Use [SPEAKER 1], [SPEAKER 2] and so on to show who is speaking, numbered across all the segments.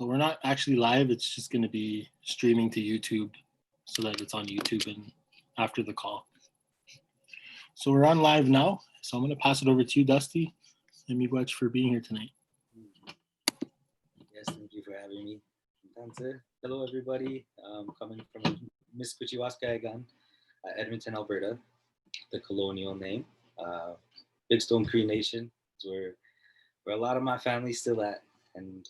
[SPEAKER 1] So we're not actually live. It's just going to be streaming to YouTube so that it's on YouTube and after the call. So we're on live now. So I'm going to pass it over to you, Dusty. And Miigwech for being here tonight.
[SPEAKER 2] Yes, thank you for having me. Hello, everybody. Coming from Miskwichiwaskayagan, Edmonton, Alberta, the colonial name. Big Stone Cree Nation is where a lot of my family's still at, and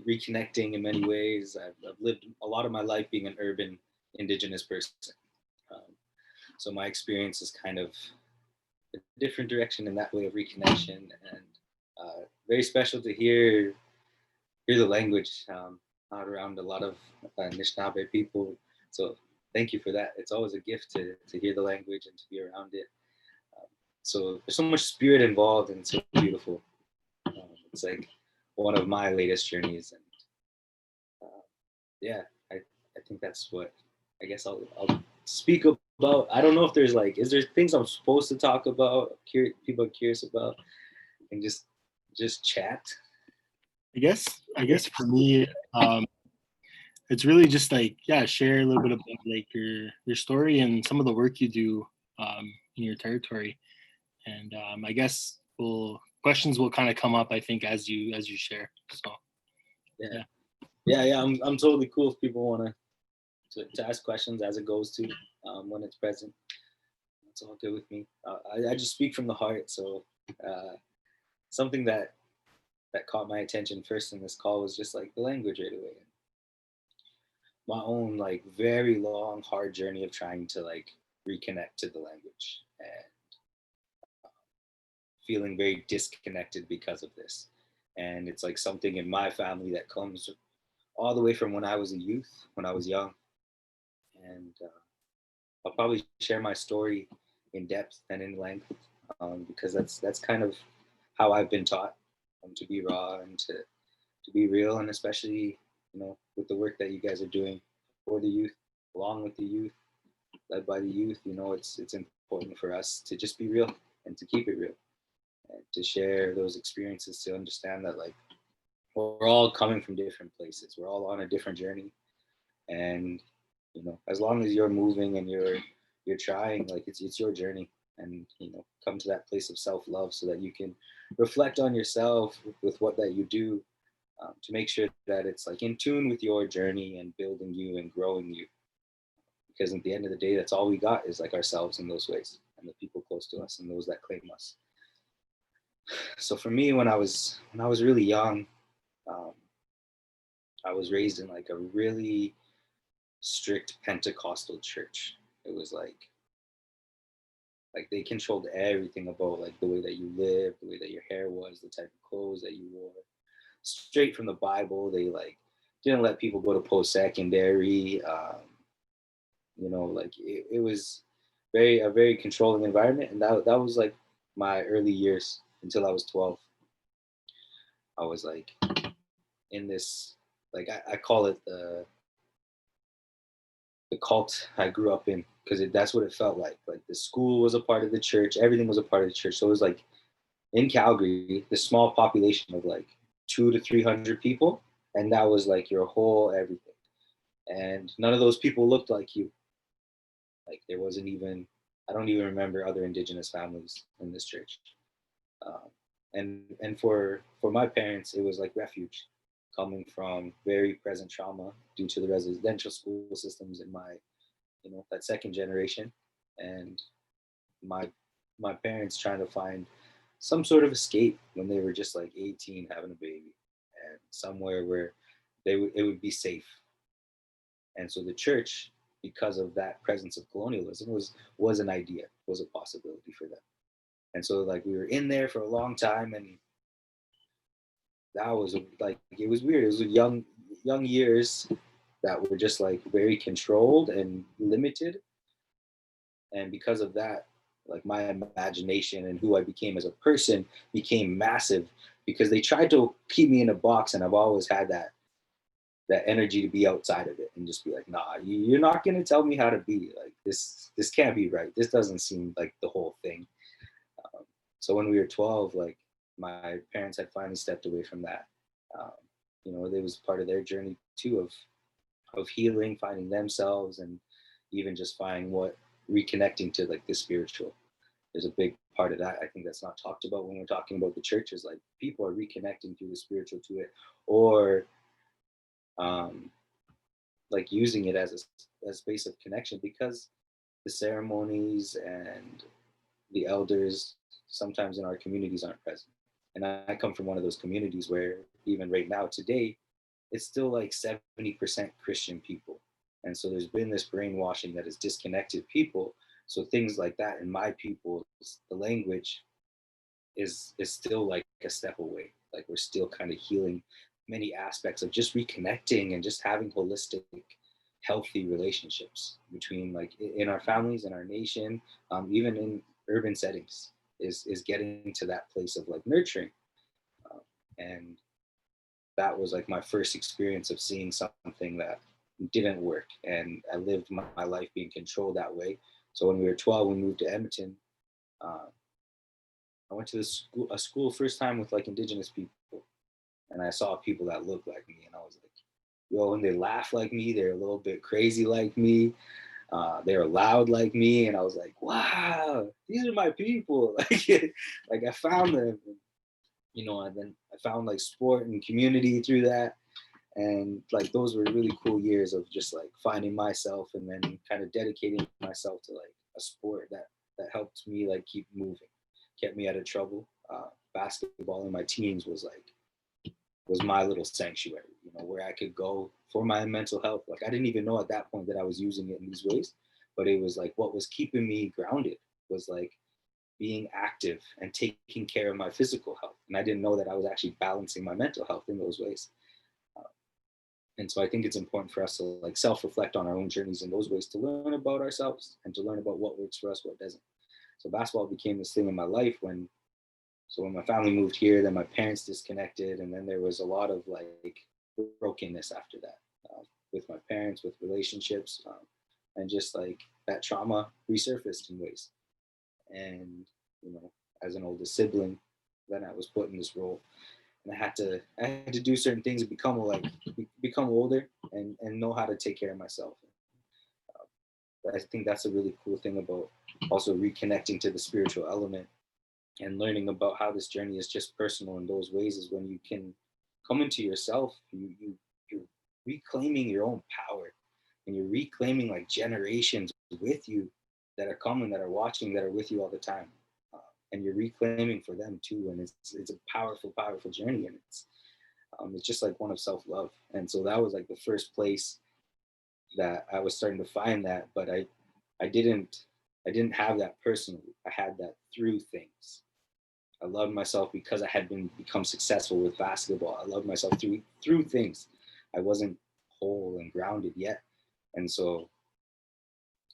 [SPEAKER 2] reconnecting in many ways. I've lived a lot of my life being an urban Indigenous person. So my experience is kind of a different direction in that way of reconnection, and very special to hear the language out around a lot of Anishinaabe people. So thank you for that. It's always a gift to hear the language and to be around it. So there's so much spirit involved, and it's so beautiful. It's like one of my latest journeys, and yeah, I think that's what I guess I'll speak about. I don't know if there's like, is there things I'm supposed to talk about? People are curious about, and just chat.
[SPEAKER 1] I guess for me, it's really just like, yeah, share a little bit about like your story and some of the work you do in your territory, and I guess questions will kind of come up, I think, as you share. So
[SPEAKER 2] yeah. I'm totally cool if people want to ask questions as it goes to when it's present. It's all good with me. I just speak from the heart. So something that caught my attention first in this call was just like the language right away. My own like very long, hard journey of trying to like reconnect to the language and feeling very disconnected because of this. And it's like something in my family that comes all the way from when I was a youth, when I was young. And I'll probably share my story in depth and in length because that's kind of how I've been taught to be raw and to be real, and especially with the work that you guys are doing for the youth, along with the youth, led by the youth. It's important for us to just be real and to keep it real and to share those experiences, to understand that like we're all coming from different places, we're all on a different journey, and as long as you're moving and you're trying, like it's your journey, and come to that place of self-love so that you can reflect on yourself with what that you do, to make sure that it's like in tune with your journey and building you and growing you, because at the end of the day, that's all we got is like ourselves in those ways, and the people close to us and those that claim us. So for me, when I was really young, I was raised in like a really strict Pentecostal church. It was like they controlled everything about like the way that you lived, the way that your hair was, the type of clothes that you wore, straight from the Bible. They like didn't let people go to post-secondary. Like it was a very controlling environment, and that was like my early years until I was 12. I was like in this, like I call it the cult I grew up in, because that's what it felt like. Like the school was a part of the church, everything was a part of the church. So it was like in Calgary, this small population of like 200 to 300 people, and that was like your whole everything. And none of those people looked like you. Like there wasn't even, I don't even remember other Indigenous families in this church. And for my parents, it was like refuge, coming from very present trauma due to the residential school systems in my, that second generation, and my parents trying to find some sort of escape when they were just like 18, having a baby, and somewhere where it would be safe. And so the church, because of that presence of colonialism, was an idea, was a possibility for them. And so like we were in there for a long time, and that was like, it was weird. It was young years that were just like very controlled and limited. And because of that, like my imagination and who I became as a person became massive, because they tried to keep me in a box, and I've always had that energy to be outside of it and just be like, nah, you're not going to tell me how to be. Like this can't be right. This doesn't seem like the whole thing. So when we were 12, like my parents had finally stepped away from that. um, it was part of their journey too of healing, finding themselves, and even just finding what reconnecting to like the spiritual. There's a big part of that I think that's not talked about when we're talking about the church, is like people are reconnecting through the spiritual to it, or um, like using it as a space of connection, because the ceremonies and the elders sometimes in our communities aren't present. And I come from one of those communities where even right now today, it's still like 70% Christian people. And so there's been this brainwashing that has disconnected people. So things like that in my people, the language is still like a step away. Like we're still kind of healing many aspects of just reconnecting and just having holistic, healthy relationships between like in our families, in our nation, even in urban settings, is getting to that place of like nurturing. And that was like my first experience of seeing something that didn't work, and I lived my life being controlled that way. So when we were 12, we moved to Edmonton. uh, I went to a school first time with like Indigenous people, and I saw people that looked like me, and I was like, yo, and they laugh like me, they're a little bit crazy like me, they're loud like me, and I was like, wow, these are my people. Like I found them, and then I found like sport and community through that. And like those were really cool years of just like finding myself, and then kind of dedicating myself to like a sport that helped me like keep moving, kept me out of trouble. Basketball in my teens was my little sanctuary, where I could go for my mental health. Like I didn't even know at that point that I was using it in these ways, but it was like what was keeping me grounded was like being active and taking care of my physical health. And I didn't know that I was actually balancing my mental health in those ways. And so I think it's important for us to like self-reflect on our own journeys in those ways, to learn about ourselves and to learn about what works for us, what doesn't. So basketball became this thing in my life when my family moved here, then my parents disconnected, and then there was a lot of like brokenness after that, with my parents, with relationships, and just like that trauma resurfaced in ways. And as an older sibling, then I was put in this role, and I had to do certain things to become older and know how to take care of myself. I think that's a really cool thing about also reconnecting to the spiritual element and learning about how this journey is just personal in those ways, is when you can come into yourself, you're reclaiming your own power, and you're reclaiming like generations with you that are coming, that are watching, that are with you all the time. uh, and you're reclaiming for them too, and it's a powerful journey, and it's just like one of self-love. And so that was like the first place that I was starting to find that. But I didn't have that personally. I had that through things. I loved myself because I had become successful with basketball. I loved myself through things. I wasn't whole and grounded yet. And so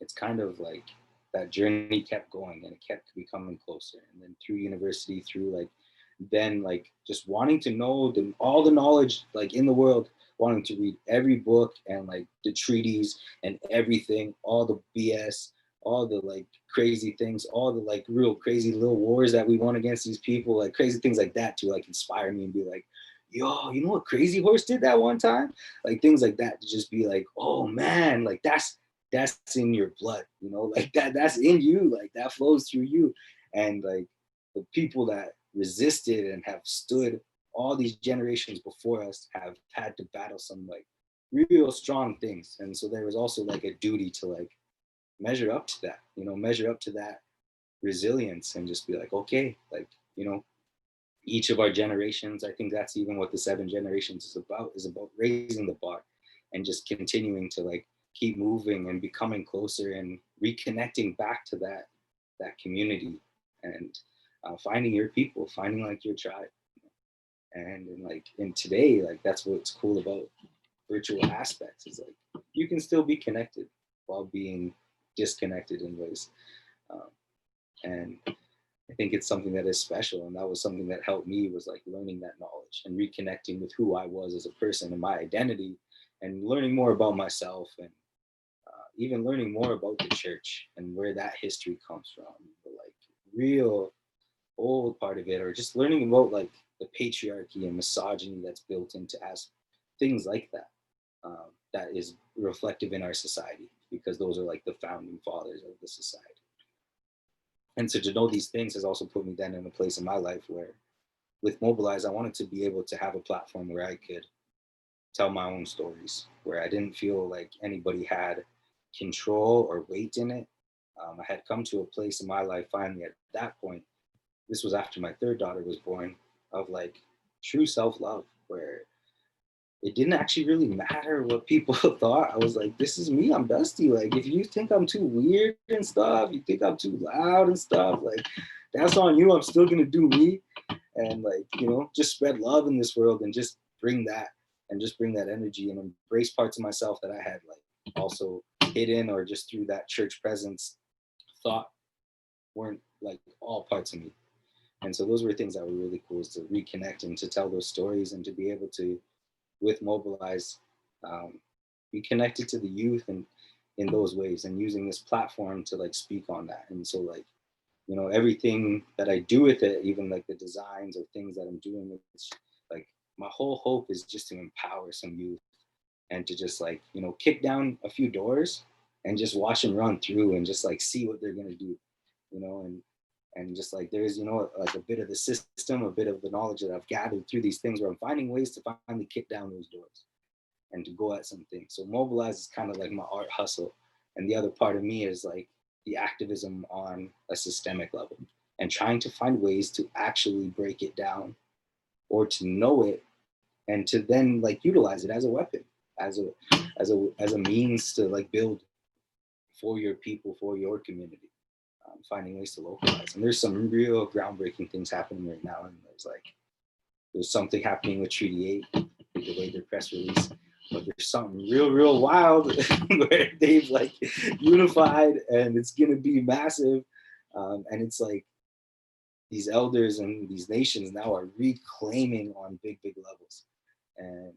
[SPEAKER 2] it's kind of like that journey kept going, and it kept becoming closer. And then through university, through like then like just wanting to know all the knowledge like in the world, wanting to read every book and like the treaties and everything, all the BS, all the like crazy things, all the like real crazy little wars that we won against these people, like crazy things like that to like inspire me and be like, yo, you know what Crazy Horse did that one time? Like things like that, to just be like, oh man, like that's in your blood, like that's in you, like that flows through you. And like the people that resisted and have stood all these generations before us have had to battle some like real strong things. And so there was also like a duty to like measure up to that, measure up to that resilience, and just be like, okay, like, each of our generations, I think that's even what the 7 generations is about raising the bar and just continuing to like keep moving and becoming closer and reconnecting back to that community, and finding your people, finding like your tribe. And like in today, like that's what's cool about virtual aspects, is like you can still be connected while being disconnected in ways. um, and I think it's something that is special, and that was something that helped me, was like learning that knowledge and reconnecting with who I was as a person and my identity, and learning more about myself, and even learning more about the church and where that history comes from. But like real old part of it, or just learning about like the patriarchy and misogyny that's built into as things like that, that is reflective in our society, because those are like the founding fathers of the society. And so to know these things has also put me then in a place in my life where with Mobilize, I wanted to be able to have a platform where I could tell my own stories, where I didn't feel like anybody had control or weight in it. I had come to a place in my life finally at that point. This was after my third daughter was born, of like true self-love, where it didn't actually really matter what people thought. I was like, this is me, I'm Dusty. Like, if you think I'm too weird and stuff, you think I'm too loud and stuff, like, that's on you. I'm still gonna do me. And like, just spread love in this world and just bring that energy and embrace parts of myself that I had like also hidden, or just through that church presence thought weren't like all parts of me. And so those were things that were really cool, is to reconnect and to tell those stories, and to be able to, with Mobilize, be connected to the youth and in those ways, and using this platform to like speak on that. And so like, everything that I do with it, even like the designs or things that I'm doing, it's like my whole hope is just to empower some youth, and to just like, kick down a few doors and just watch them run through and just like see what they're gonna do, and just like there's, like a bit of the system, a bit of the knowledge that I've gathered through these things, where I'm finding ways to finally kick down those doors and to go at some things. So Mobilize is kind of like my art hustle. And the other part of me is like the activism on a systemic level, and trying to find ways to actually break it down, or to know it, and to then like utilize it as a weapon, as a means to like build for your people, for your community. Finding ways to localize. And there's some real groundbreaking things happening right now. And there's something happening with Treaty 8, the delayed press release, but there's something real wild where they've like unified, and it's gonna be massive. And it's like these elders and these nations now are reclaiming on big levels. And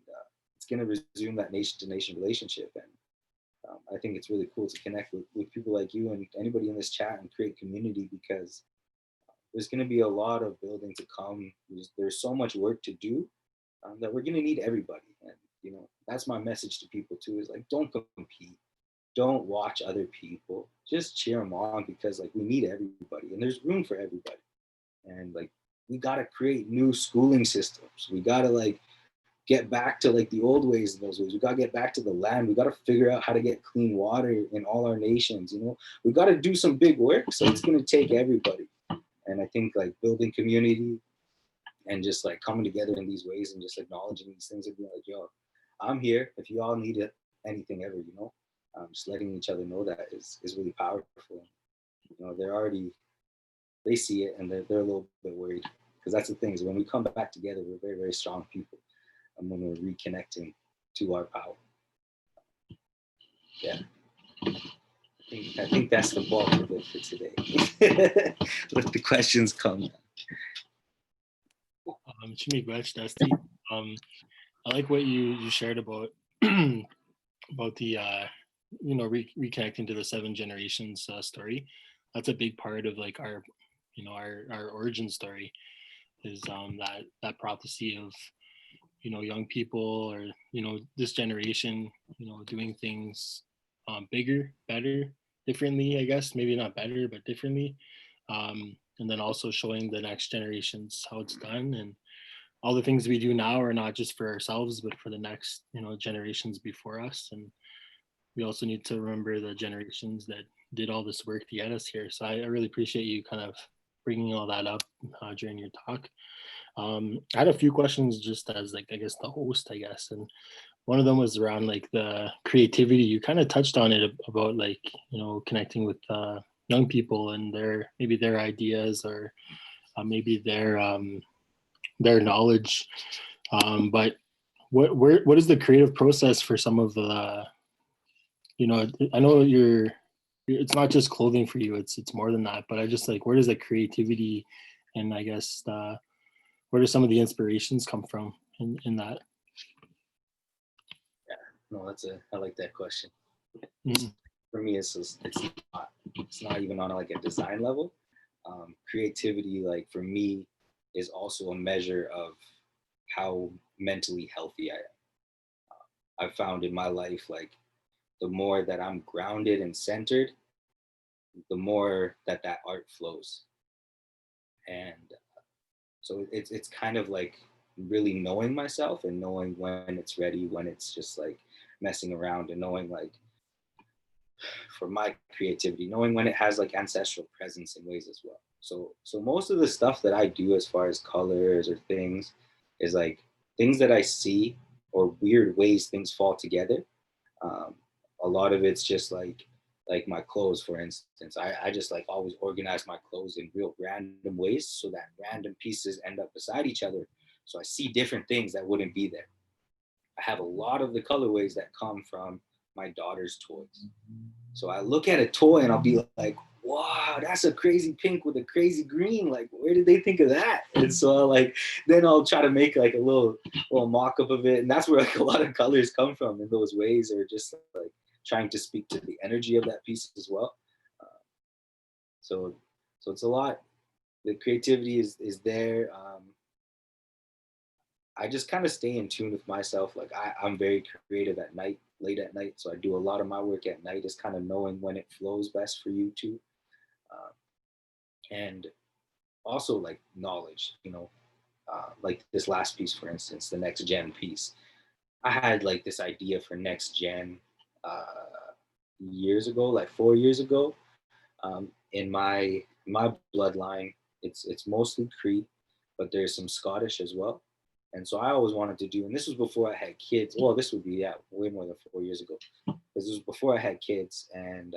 [SPEAKER 2] it's gonna resume that nation to nation relationship. And I think it's really cool to connect with people like you and anybody in this chat, and create community, because there's going to be a lot of building to come. There's so much work to do, that we're going to need everybody. And, that's my message to people too, is like, don't compete. Don't watch other people. Just cheer them on, because like we need everybody, and there's room for everybody. And like, we got to create new schooling systems. We got to like get back to like the old ways and those ways. We got to get back to the land. We got to figure out how to get clean water in all our nations. We got to do some big work. So it's going to take everybody. And I think like building community and just like coming together in these ways, and just acknowledging these things, and being like, yo, I'm here if you all need anything ever, just letting each other know that is really powerful. They see it, and they're a little bit worried, because that's the thing, is when we come back together, we're very, very strong people. And when we're reconnecting to our power. Yeah. I think that's the bulk of it for today. Let the questions come.
[SPEAKER 1] Dusty. I like what you shared about about the reconnecting to the seven generations story. That's a big part of like our our origin story, is that prophecy of young people, or this generation doing things bigger, better, differently, I guess. Maybe not better, but differently. And then also showing the next generations how it's done, and all the things we do now are not just for ourselves, but for the next generations before us. And we also need to remember the generations that did all this work to get us here. So I really appreciate you kind of bringing all that up during your talk. I had a few questions just as like, I guess, the host, I guess. And one of them was around like the creativity. You kind of touched on it about like, connecting with young people and maybe their ideas, or maybe their knowledge. But what is the creative process for some of the, I know it's not just clothing for you, it's more than that, but I just like, where does the creativity, and I guess where do some of the inspirations come from in that?
[SPEAKER 2] Yeah, no, I like that question.
[SPEAKER 1] Mm-hmm.
[SPEAKER 2] For me, it's not even on like a design level, Creativity, like for me, is also a measure of how mentally healthy I am. I've found in my life, like the more that I'm grounded and centered, the more that that art flows. And so it's kind of like really knowing myself and knowing when it's ready, when it's just like messing around, and knowing like for my creativity, knowing when it has like ancestral presence in ways as well. So most of the stuff that I do as far as colors or things is like things that I see or weird ways things fall together. Um, a lot of it's just like my clothes, for instance. I just like always organize my clothes in real random ways so that random pieces end up beside each other. So I see different things that wouldn't be there. I have a lot of the colorways that come from my daughter's toys. So I look at a toy and I'll be like, wow, that's a crazy pink with a crazy green. Like, where did they think of that? And so I'll like, then I'll try to make like a little mock-up of it. And that's where like a lot of colors come from in those ways, or just like trying to speak to the energy of that piece as well. Uh, so, so it's a lot. The creativity is there. I just kind of stay in tune with myself. Like I'm very creative at night, late at night. So I do a lot of my work at night, is kind of knowing when it flows best for you too. Uh, and also like knowledge, like this last piece, for instance, the next gen piece. I had like this idea for next gen uh, years ago, like 4 years ago. In my bloodline, it's mostly Cree, but there's some Scottish as well. And so I always wanted to do, and this was before I had kids. Well, this would be, yeah, way more than 4 years ago. This was before I had kids, and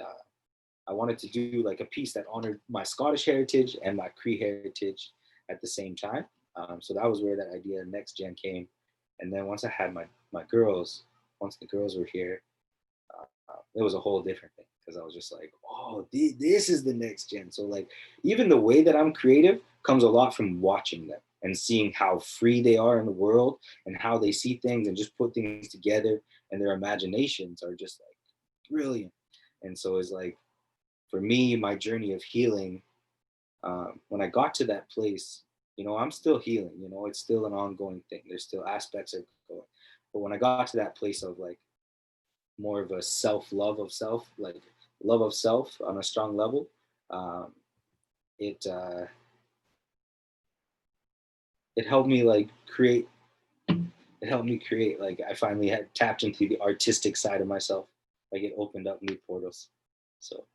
[SPEAKER 2] I wanted to do like a piece that honored my Scottish heritage and my Cree heritage at the same time. So that was where that idea of next gen came. And then once I had my girls, once the girls were here, it was a whole different thing, because I was just like, oh, this is the next gen. So like even the way that I'm creative comes a lot from watching them and seeing how free they are in the world and how they see things and just put things together, and their imaginations are just like brilliant. And so it's like for me, my journey of healing, when I got to that place, I'm still healing. It's still an ongoing thing. There's still aspects of going. But when I got to that place of like more of a self love of self, like love of self on a strong level, um, it it helped me like create. It helped me create. Like I finally had tapped into the artistic side of myself. Like it opened up new portals. So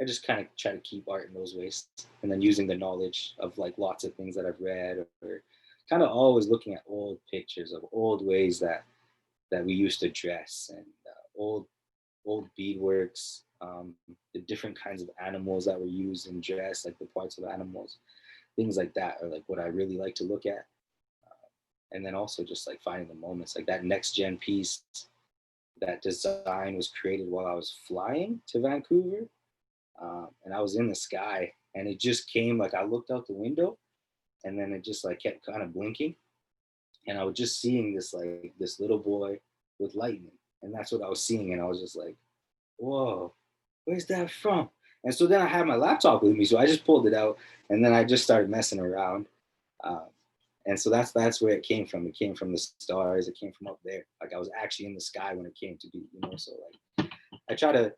[SPEAKER 2] I just kind of try to keep art in those ways, and then using the knowledge of like lots of things that I've read, or kind of always looking at old pictures of old ways that we used to dress, and old beadworks, the different kinds of animals that were used in dress, like the parts of animals, things like that are like what I really like to look at. And then also just like finding the moments, like that next gen piece. That design was created while I was flying to Vancouver, and I was in the sky, and it just came like I looked out the window, and then it just like kept kind of blinking, and I was just seeing this little boy with lightning, and that's what I was seeing, and I was just like, whoa, where's that from? And so then I had my laptop with me, so I just pulled it out, and then I just started messing around. Um, and so that's where it came from. It came from the stars. It came from up there. Like I was actually in the sky when it came to be. So like I try to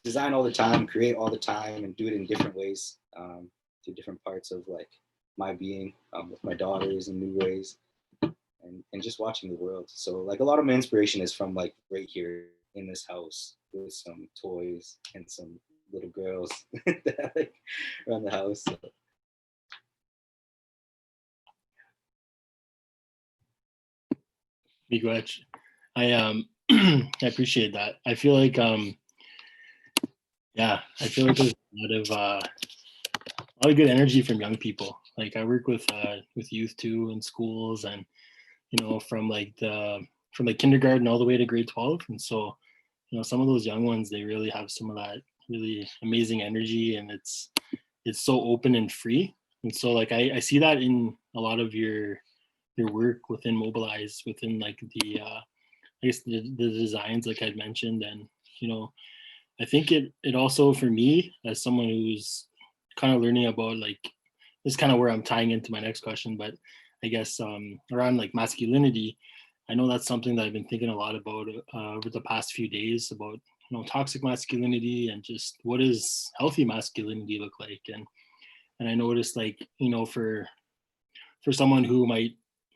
[SPEAKER 2] design all the time, create all the time, and do it in different ways, to different parts of like my being, with my daughters in new ways, and just watching the world. So like a lot of my inspiration is from like right here in this house with some toys and some little girls that like around the house. So.
[SPEAKER 1] Miigwech. I appreciate that. I feel like I feel like there's a lot of good energy from young people. Like I work with youth too in schools, and from like kindergarten all the way to grade 12. And so some of those young ones, they really have some of that really amazing energy, and it's so open and free. And so like I see that in a lot of your work within Mobilize, within like I guess the designs like I'd mentioned. And you know I think it also, for me as someone who's kind of learning about like this is kind of where I'm tying into my next question, but I guess around like masculinity, I know that's something that I've been thinking a lot about over the past few days about toxic masculinity and just what does healthy masculinity look like, and I noticed like for someone who might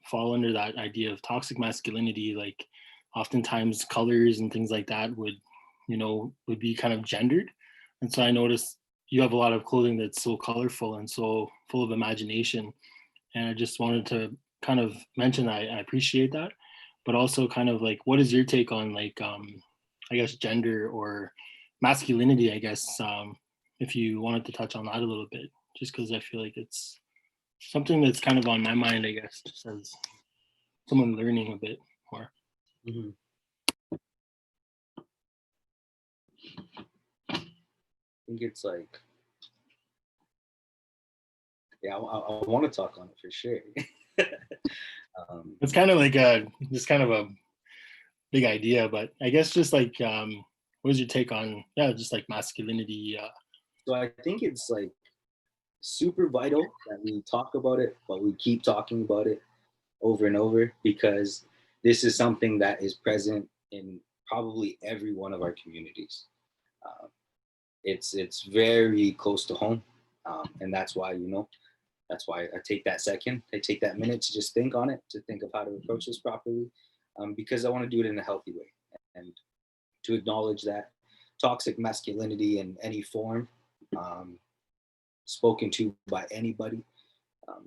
[SPEAKER 1] fall under that idea of toxic masculinity, like oftentimes colors and things like that would be kind of gendered. And so I noticed you have a lot of clothing that's so colorful and so full of imagination. And I just wanted to kind of mention I appreciate that, but also kind of like, what is your take on like, I guess, gender or masculinity, I guess, if you wanted to touch on that a little bit, just because I feel like it's something that's kind of on my mind, I guess, just as someone learning a bit more.
[SPEAKER 2] Mm-hmm. I think it's like, yeah, I want to talk on it for sure.
[SPEAKER 1] It's kind of like just kind of a big idea, but I guess just like, what is your take on, yeah, just like masculinity?
[SPEAKER 2] So I think it's like super vital that we talk about it, but we keep talking about it over and over because this is something that is present in probably every one of our communities. Um, it's very close to home, and that's why that's why I take that second, I take that minute to just think on it, to think of how to approach this properly, because I want to do it in a healthy way and to acknowledge that toxic masculinity in any form, um, spoken to by anybody,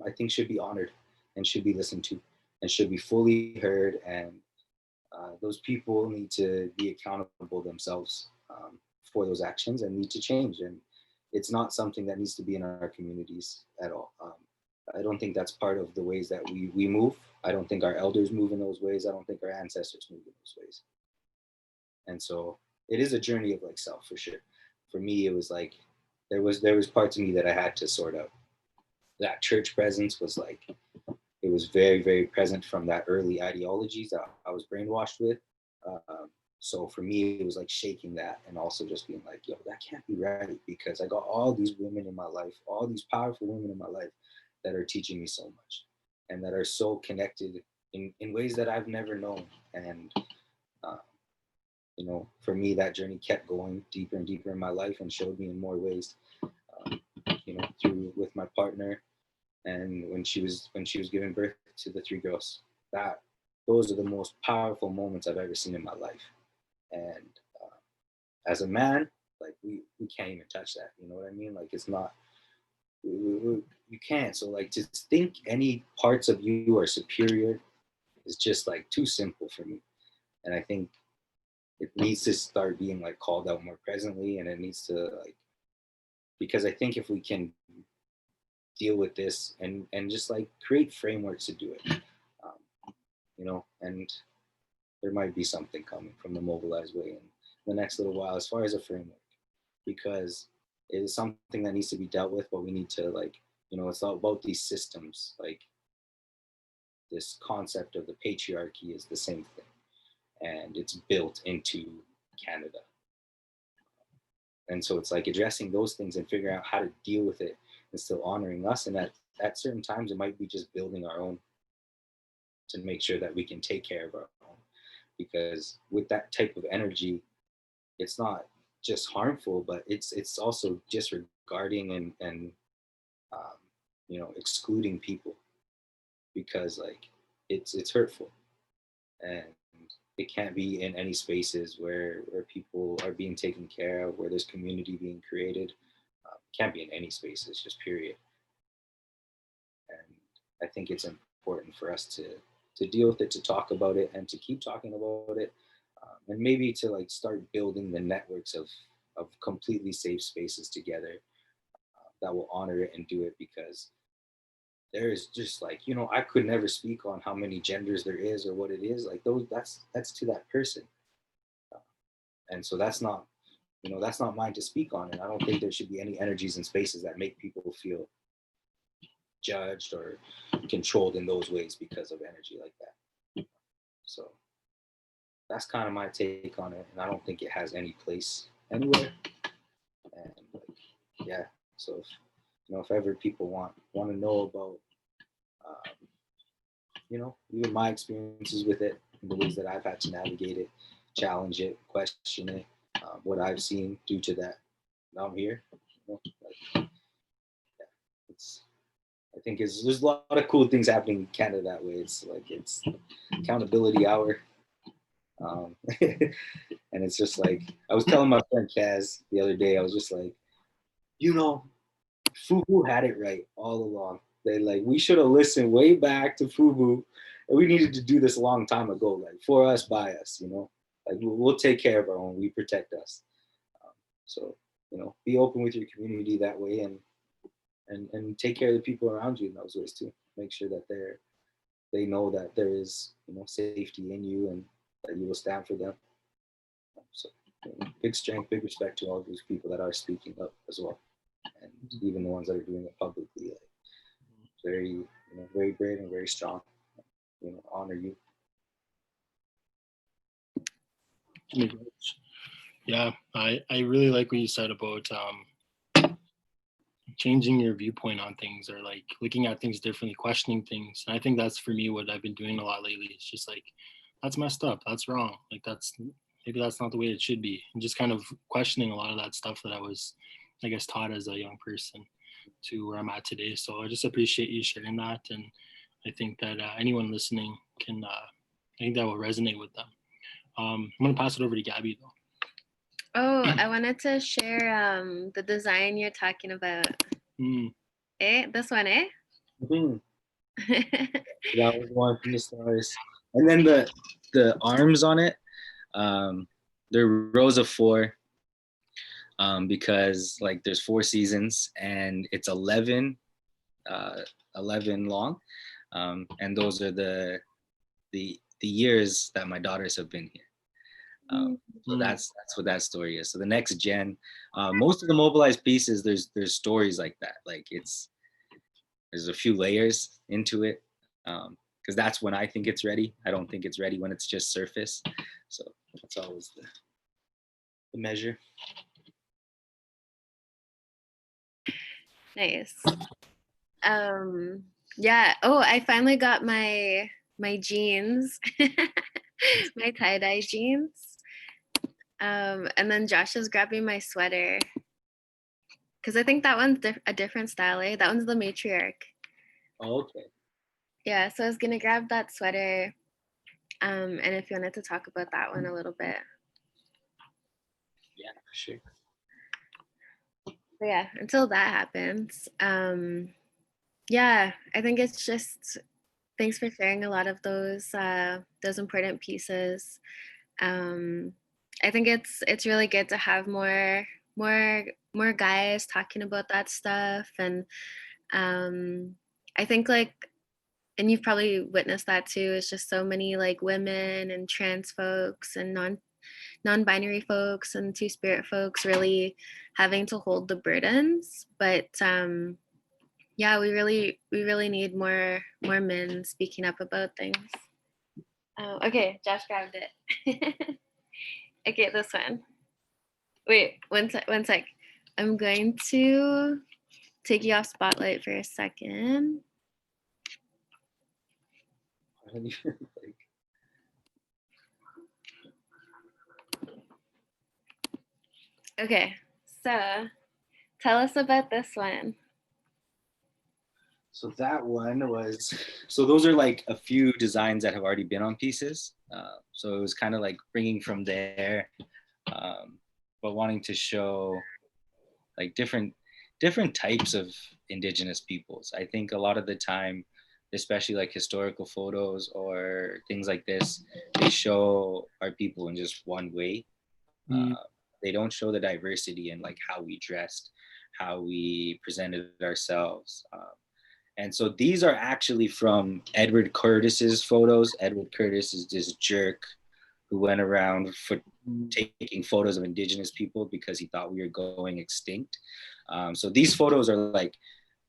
[SPEAKER 2] I think should be honored and should be listened to and should be fully heard. And those people need to be accountable themselves for those actions and need to change. And it's not something that needs to be in our communities at all. I don't think that's part of the ways that we move. I don't think our elders move in those ways. I don't think our ancestors move in those ways. And so it is a journey of like self for sure. For me, it was like there was parts of me that I had to sort of, that church presence was like, it was very, very present from that early ideologies that I was brainwashed with. So for me, it was like shaking that and also just being like, yo, that can't be right because I got all these women in my life, all these powerful women in my life that are teaching me so much and that are so connected in ways that I've never known. And, uh, for me, that journey kept going deeper and deeper in my life and showed me in more ways, through with my partner, and when she was giving birth to the three girls, that those are the most powerful moments I've ever seen in my life. And as a man, like we can't even touch that. You know what I mean? Like it's not, you can't. So like to think any parts of you are superior is just like too simple for me. And I think it needs to start being like called out more presently, and it needs to like, because I think if we can deal with this and just like create frameworks to do it, and there might be something coming from the Mobilize way in the next little while as far as a framework, because it is something that needs to be dealt with, but we need to like, it's all about these systems. Like this concept of the patriarchy is the same thing, and it's built into Canada. And so it's like addressing those things and figuring out how to deal with it and still honoring us. And at certain times, it might be just building our own to make sure that we can take care of our own. Because with that type of energy, it's not just harmful, but it's also disregarding and excluding people, because like it's hurtful, and it can't be in any spaces where people are being taken care of, where there's community being created. It can't be in any spaces, just period. And I think it's important for us to deal with it, to talk about it, and to keep talking about it, and maybe to like start building the networks of completely safe spaces together that will honor it and do it, because there is just like, I could never speak on how many genders there is or what it is, like those, that's to that person. And so that's not mine to speak on, and I don't think there should be any energies and spaces that make people feel judged or controlled in those ways because of energy like that. So that's kind of my take on it, and I don't think it has any place anywhere. And like, yeah, so if ever people want to know about, even my experiences with it, and the ways that I've had to navigate it, challenge it, question it, what I've seen due to that. Now I'm here. Like, yeah, it's. I think there's a lot of cool things happening in Canada that way. It's accountability hour, and it's just like I was telling my friend Kaz the other day. I was just like, you know, Fubu had it right all along. We should have listened way back to Fubu, and we needed to do this a long time ago. Like for us, by us, Like we'll take care of our own. We protect us. So be open with your community that way, and take care of the people around you in those ways too. Make sure that they know that there is safety in you and that you will stand for them. So big strength, big respect to all those people that are speaking up as well, and even the ones that are doing it publicly. Like, very very brave and very strong. Honor you.
[SPEAKER 1] Yeah, I really like what you said about changing your viewpoint on things, or like looking at things differently, questioning things. And I think that's for me what I've been doing a lot lately. It's just like, that's messed up, that's wrong, like maybe that's not the way it should be, and just kind of questioning a lot of that stuff that I was, I guess, taught as a young person to where I'm at today. So I just appreciate you sharing that, and I think that anyone listening can, I think that will resonate with them. I'm gonna pass it over to Gabby though.
[SPEAKER 3] Oh, I wanted to share the design you're talking about. This one,
[SPEAKER 2] Mm-hmm. That was one from the stars. And then the arms on it, they're rows of 4, because like there's 4 seasons and it's 11 long, and those are the years that my daughters have been here. So that's what that story is. So the next gen, most of the Mobilize pieces, there's stories like that. Like there's a few layers into it, because that's when I think it's ready. I don't think it's ready when it's just surface. So that's always the measure.
[SPEAKER 3] Nice. Yeah. Oh, I finally got my jeans, my tie-dye jeans. And then Josh is grabbing my sweater, because I think that one's a different style. That one's the matriarch.
[SPEAKER 2] Oh, okay.
[SPEAKER 3] Yeah. So I was gonna grab that sweater, and if you wanted to talk about that one a little bit.
[SPEAKER 2] Yeah, for sure.
[SPEAKER 3] But yeah, until that happens, yeah, I think it's just, thanks for sharing a lot of those important pieces. I think it's really good to have more guys talking about that stuff, and I think and you've probably witnessed that too. It's just so many like women and trans folks and non-binary folks and two-spirit folks really having to hold the burdens, but yeah, we really need more men speaking up about things. Okay, Josh grabbed it. Okay, this one. Wait, one sec. I'm going to take you off spotlight for a second. Okay, so tell us about this one.
[SPEAKER 2] So that one was, so those are like a few designs that have already been on pieces. So it was kind of like bringing from there, but wanting to show like different types of Indigenous peoples. I think a lot of the time, especially like historical photos or things like this, they show our people in just one way. They don't show the diversity in like how we dressed, how we presented ourselves. And so these are actually from Edward Curtis's photos. Edward Curtis is this jerk who went around taking photos of Indigenous people because he thought we were going extinct. So these photos are like,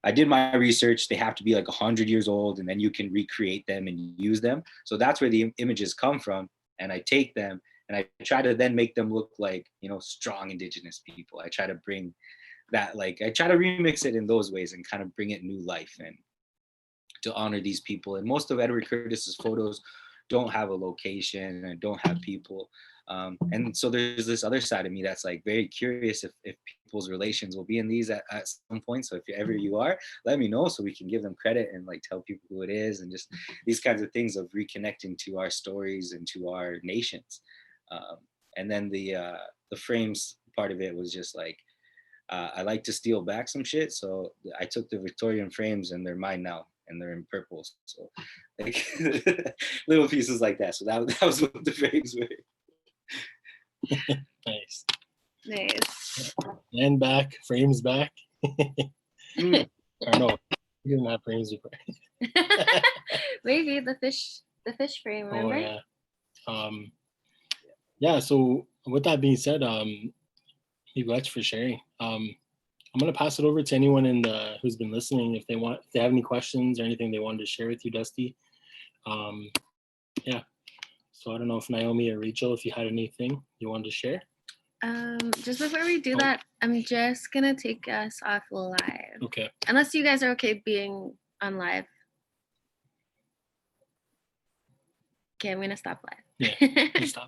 [SPEAKER 2] I did my research. They have to be like 100 years old, and then you can recreate them and use them. So that's where the images come from. And I take them and I try to then make them look like, strong Indigenous people. I try to bring that, like, I try to remix it in those ways and kind of bring it new life and to honor these people. And most of Edward Curtis's photos don't have a location and don't have people. And so there's this other side of me that's like very curious if people's relations will be in these at some point. So if ever you are, let me know so we can give them credit and like tell people who it is, and just these kinds of things of reconnecting to our stories and to our nations. And then the frames part of it was just like, I like to steal back some shit. So I took the Victorian frames and they're mine now, and they're in purple. So like little pieces like that. So that was what the frames were.
[SPEAKER 1] Nice.
[SPEAKER 3] Nice.
[SPEAKER 1] And back, frames back. I don't know. We didn't have frames before.
[SPEAKER 3] Maybe the fish frame, remember?
[SPEAKER 1] Oh, yeah. Yeah, so with that being said, much for sharing. I'm gonna pass it over to anyone who's been listening if they have any questions or anything they wanted to share with you, Dusty. Yeah. So I don't know if Naomi or Rachel, if you had anything you wanted to share.
[SPEAKER 3] Just before we do that, I'm just gonna take us off live.
[SPEAKER 1] Okay.
[SPEAKER 3] Unless you guys are okay being on live. Okay, I'm gonna stop live.
[SPEAKER 1] Yeah, stop.